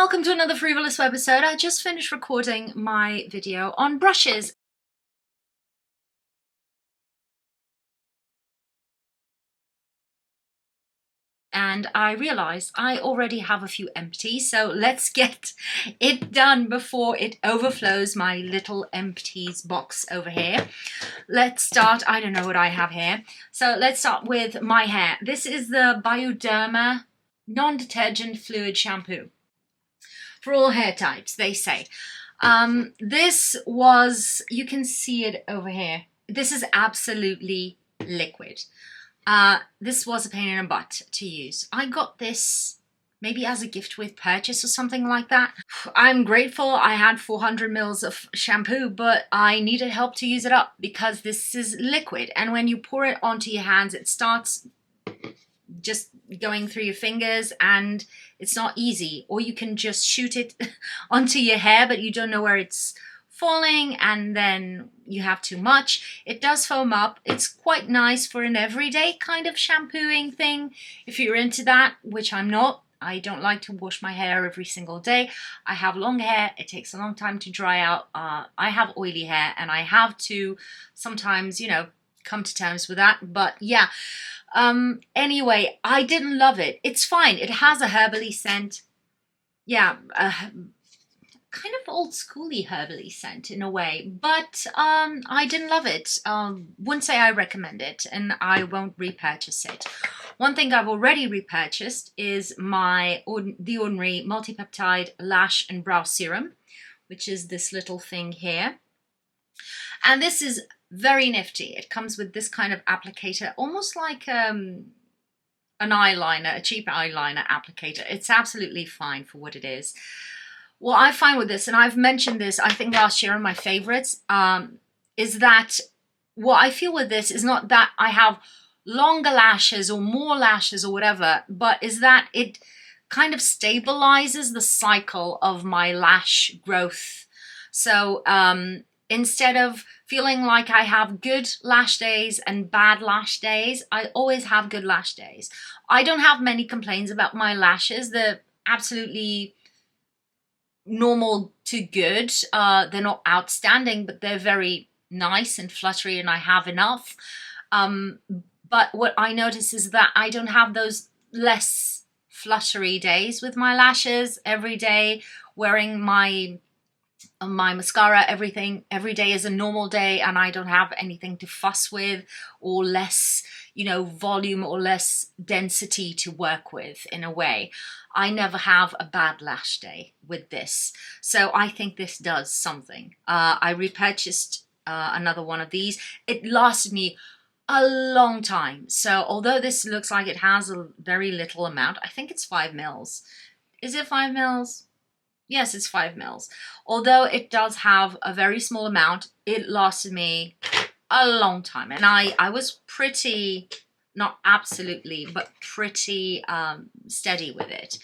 welcome to another free.volous episode. I just finished recording my video on brushes. And I realized I already have a few empties, so let's get it done before it overflows my little empties box over here. Let's start, I don't know what I have here. So let's start with my hair. This is the Bioderma non-detergent fluid shampoo for all hair types, they say. This was, you can see it over here. This is absolutely liquid. This was a pain in the butt to use. I got this maybe as a gift with purchase or something like that. I'm grateful I had 400 mils of shampoo, but I needed help to use it up because this is liquid. And when you pour it onto your hands, it starts just going through your fingers and it's not easy. Or you can just shoot it onto your hair, but you don't know where it's falling and then you have too much. It does foam up. It's quite nice for an everyday kind of shampooing thing if you're into that, which I'm not. I don't like to wash my hair every single day. I have long hair. It takes a long time to dry out. I have oily hair and I have to sometimes, you know, come to terms with that. But yeah, anyway, I didn't love it. It's fine. It has a herbally scent. Yeah, kind of old schooly herbally scent in a way, but I didn't love it. Wouldn't say I recommend it, and I won't repurchase it. One thing I've already repurchased is the Ordinary Multi-Peptide Lash and Brow Serum, which is this little thing here. And this is very nifty. It comes with this kind of applicator, almost like an eyeliner, a cheap eyeliner applicator. It's absolutely fine for what it is. What I find with this, and I've mentioned this, I think last year in my favorites, is that what I feel with this is not that I have longer lashes or more lashes or whatever, but is that it kind of stabilizes the cycle of my lash growth. So instead of feeling like I have good lash days and bad lash days, I always have good lash days. I don't have many complaints about my lashes. They're absolutely normal to good. They're not outstanding, but they're very nice and fluttery and I have enough. But what I notice is that I don't have those less fluttery days with my lashes every day, wearing my mascara, everything every day is a normal day and I don't have anything to fuss with or less, you know, volume or less density to work with in a way. I never have a bad lash day with this. So I think this does something. I repurchased another one of these. It lasted me a long time. So although this looks like it has a very little amount, I think it's 5 mils. Is it 5 mils? Yes, it's 5 mils. Although it does have a very small amount, it lasted me a long time. And I was pretty, not absolutely, but pretty steady with it.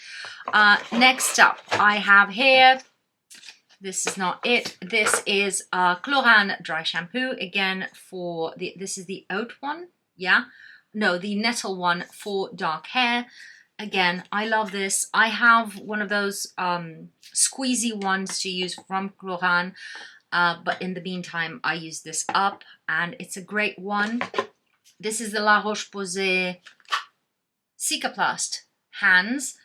Next up, I have here, this is not it. This is Chlorane Dry Shampoo. Again, this is the oat one. Yeah. No, the nettle one for dark hair. Again, I love this. I have one of those squeezy ones to use from Chlorane, but in the meantime, I use this up, and it's a great one. This is the La Roche-Posay Cicaplast Hands.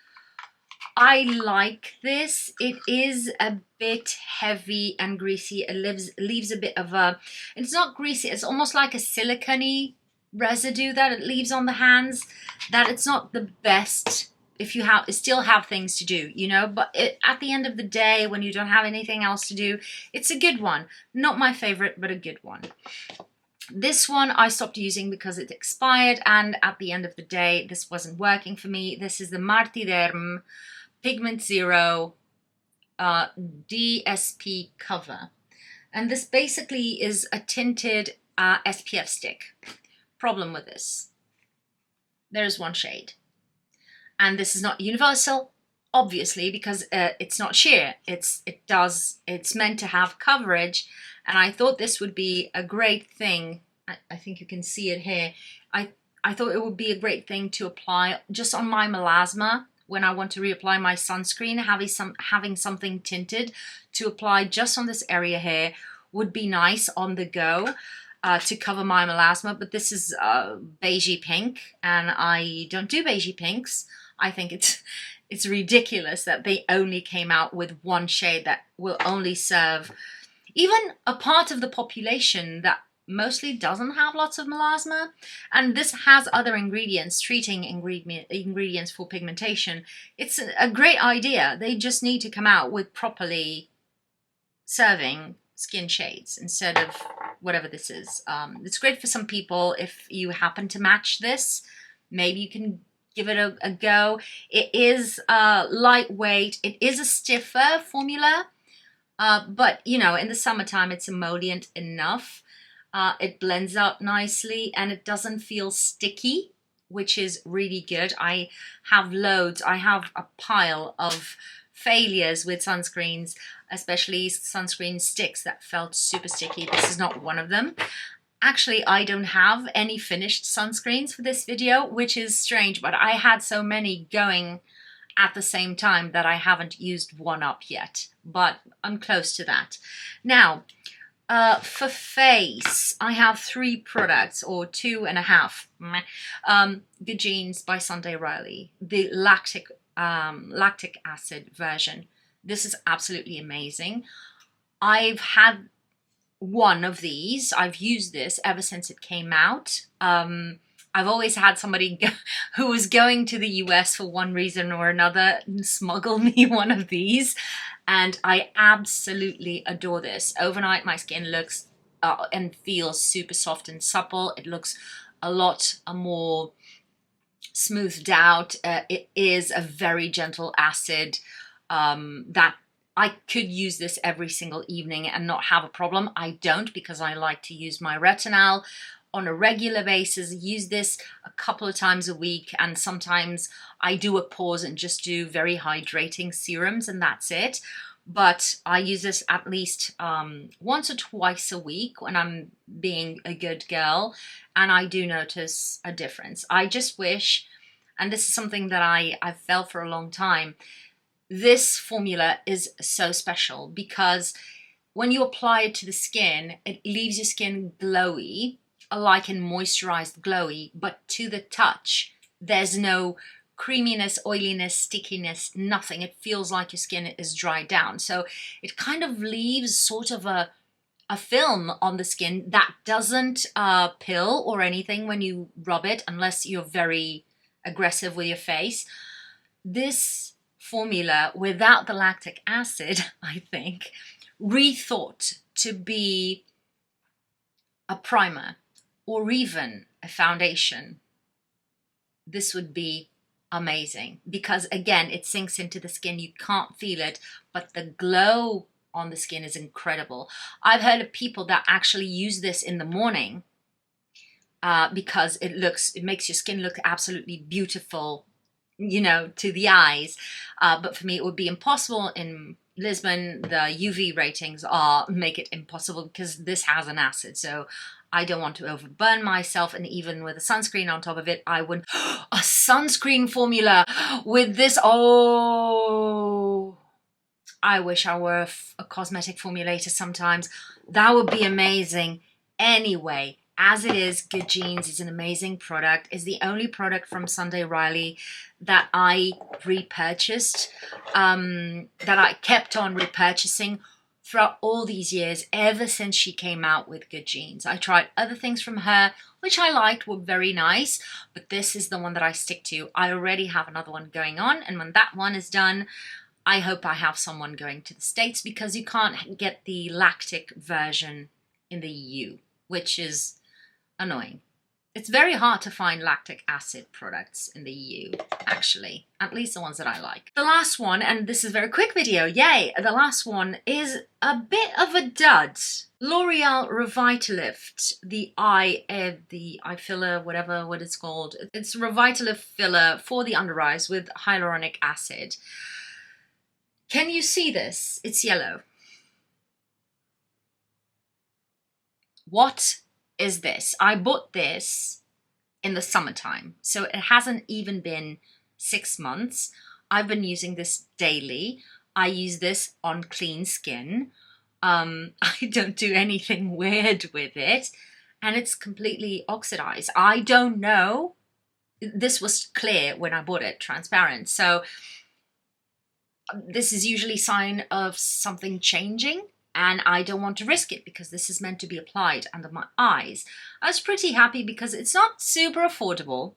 I like this. It is a bit heavy and greasy. It leaves a bit of a, it's not greasy, it's almost like a silicone-y residue that it leaves on the hands, that it's not the best if you still have things to do, you know, but at the end of the day, when you don't have anything else to do, it's a good one. Not my favorite, but a good one. This one I stopped using because it expired, and at the end of the day, this wasn't working for me. This is the Martiderm Pigment Zero DSP cover, and this basically is a tinted SPF stick. Problem with this, there's one shade, and this is not universal, obviously, because it's not sheer. It's meant to have coverage, and I thought this would be a great thing. I think you can see it here. I thought it would be a great thing to apply just on my melasma when I want to reapply my sunscreen, having something tinted to apply just on this area here would be nice on the go to cover my melasma. But this is beigey pink, and I don't do beigey pinks. I think it's ridiculous that they only came out with one shade that will only serve even a part of the population that mostly doesn't have lots of melasma. And this has other ingredients, treating ingredients for pigmentation. It's a great idea. They just need to come out with properly serving skin shades instead of whatever this is. It's great for some people if you happen to match this. Maybe you can give it a go. It is lightweight. It is a stiffer formula, but you know, in the summertime it's emollient enough. It blends out nicely and it doesn't feel sticky, which is really good. I have loads. I have a pile of failures with sunscreens, especially sunscreen sticks that felt super sticky. This is not one of them. Actually, I don't have any finished sunscreens for this video, which is strange, but I had so many going at the same time that I haven't used one up yet, but I'm close to that. Now, for face, I have 3 products, or 2.5. Good Genes by Sunday Riley, the lactic acid version. This is absolutely amazing. I've had one of these. I've used this ever since it came out. I've always had somebody who was going to the US for one reason or another smuggle me one of these, and I absolutely adore this. Overnight, my skin looks and feels super soft and supple. It looks a lot more smoothed out. It is a very gentle acid that I could use this every single evening and not have a problem. I don't, because I like to use my retinol on a regular basis. Use this a couple of times a week, and sometimes I do a pause and just do very hydrating serums, and that's it. But I use this at least once or twice a week when I'm being a good girl, and I do notice a difference. I just wish, and this is something that I've felt for a long time, this formula is so special because when you apply it to the skin, it leaves your skin glowy, like in moisturized glowy, but to the touch, there's no creaminess, oiliness, stickiness, nothing. It feels like your skin is dried down. So it kind of leaves sort of a film on the skin that doesn't pill or anything when you rub it, unless you're very aggressive with your face. This formula without the lactic acid, I think, rethought to be a primer or even a foundation, this would be amazing, because again, it sinks into the skin. You can't feel it, but the glow on the skin is incredible. I've heard of people that actually use this in the morning because it makes your skin look absolutely beautiful, you know, to the eyes. But for me, it would be impossible. In Lisbon, the UV ratings make it impossible because this has an acid. So I don't want to overburn myself, and even with a sunscreen on top of it, I wouldn't. A sunscreen formula with this. Oh, I wish I were a cosmetic formulator sometimes. That would be amazing. Anyway, as it is, Good Genes is an amazing product. It's the only product from Sunday Riley that I repurchased, that I kept on repurchasing throughout all these years, ever since she came out with Good Genes. I tried other things from her, which I liked, were very nice, but this is the one that I stick to. I already have another one going on, and when that one is done, I hope I have someone going to the States, because you can't get the lactic version in the EU, which is annoying. It's very hard to find lactic acid products in the EU, actually, at least the ones that I like. The last one, and this is a very quick video, yay! The last one is a bit of a dud. L'Oreal Revitalift, the eye filler, whatever what it's called. It's Revitalift filler for the under eyes with hyaluronic acid. Can you see this? It's yellow. What is this? I bought this in the summertime, so it hasn't even been 6 months. I've been using this daily. I use this on clean skin. I don't do anything weird with it, and it's completely oxidized. I don't know. This was clear when I bought it, transparent. So this is usually a sign of something changing, and I don't want to risk it because this is meant to be applied under my eyes. I was pretty happy because it's not super affordable,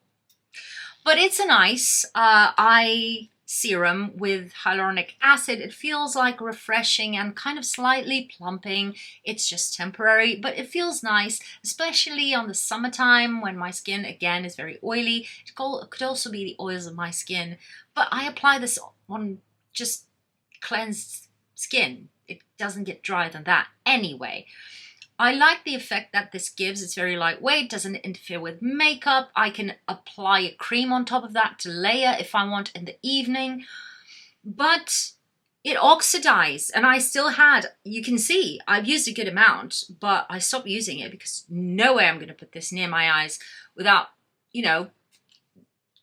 but it's a nice eye serum with hyaluronic acid. It feels like refreshing and kind of slightly plumping. It's just temporary, but it feels nice, especially on the summertime when my skin again is very oily. It could also be the oils of my skin, but I apply this on just cleansed skin. It doesn't get drier than that anyway. I like the effect that this gives. It's very lightweight, doesn't interfere with makeup. I can apply a cream on top of that to layer if I want in the evening. But it oxidized, and I still had, you can see, I've used a good amount, but I stopped using it because no way I'm going to put this near my eyes without, you know,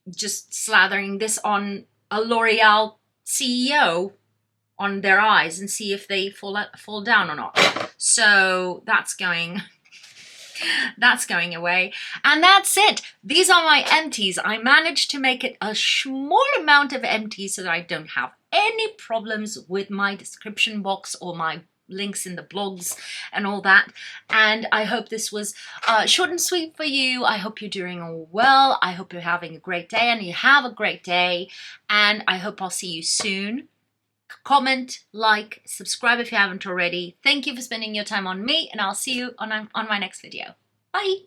just slathering this on a L'Oreal CEO on their eyes and see if they fall down or not. So that's going away, and that's it. These are my empties. I managed to make it a small amount of empties so that I don't have any problems with my description box or my links in the blogs and all that. And I hope this was short and sweet for you. I hope you're doing well. I hope you're having a great day, and you have a great day, and I hope I'll see you soon. Comment, like, subscribe if you haven't already. Thank you for spending your time on me, and I'll see you on my next video. Bye!